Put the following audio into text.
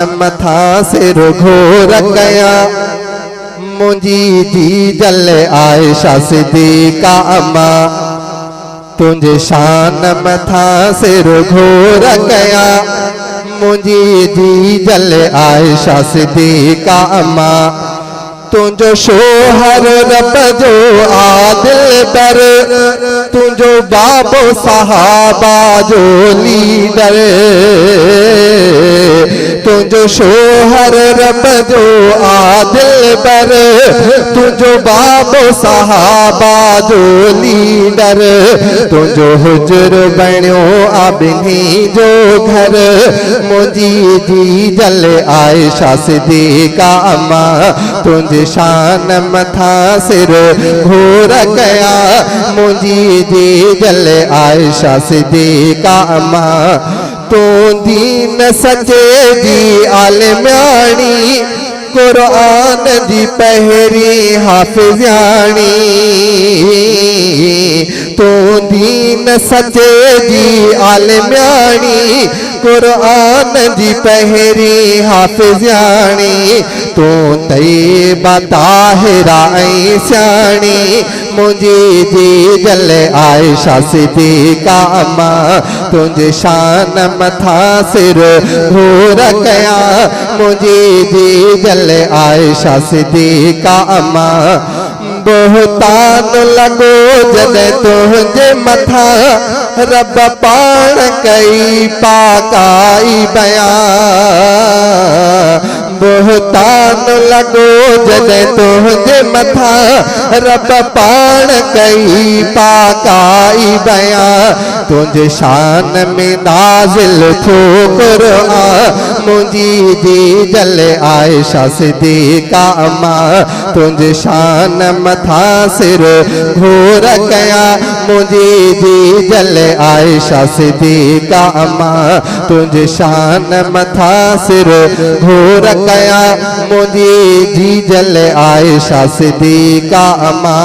मथा सिर घोर गया मुझी जी जल आयशा सिद्दीक़ा अम्मा तुझे शान मथा सिर घोर गया मुझी जी जल आयशा सिद्दीक़ा अम्मा तुझो शोहर रब जो आदिल पर तुझो बाबो सहाबा जो लीडर तुझो शोहर रब जो आदिल पर तुझो बाबो सहाबा जो लीडर तुझो हुजर बणियो अबिनी जो घर मुझी जी जल आयशा सिद्दीक़ा अम्मा तुझे शान मथा सिर घोर गया मुझी जी जल आयशा सिद्दीक़ा अम्मा तू दीन सचे जी आलिम्याणी कुरान जी पहरी हाफिज़ानी तू दीन सचे जी आलिम्याणी कुरान जी पहरी हाफिज़ानी तू तैयबा ताहिरा ऐं स्याणी मुझी जी जल आयशा सिद्दीक़ा अम्मा तुझे शान मथा सिर घोर गया मुझी जी जल आयशा सिद्दीक़ा अम्मा बहुतान लगो जदे तुझे मथा रब पाण कई पाकाई बया बहुतान लगो जदे तुझे मथा रब पाण कई पाकाई बया तुझे शान में नाज़िल थो क़ुरआन मुझी जी जल आयशा सिद्दीक़ा अम्मा तुझे शान मथा सिर घोर गया मुझी जी जल आयशा सिद्दीक़ा अम्मा तुझे शान मथा सिर घोर गया मुझी जी जल आयशा सिद्दीक़ा अम्मा।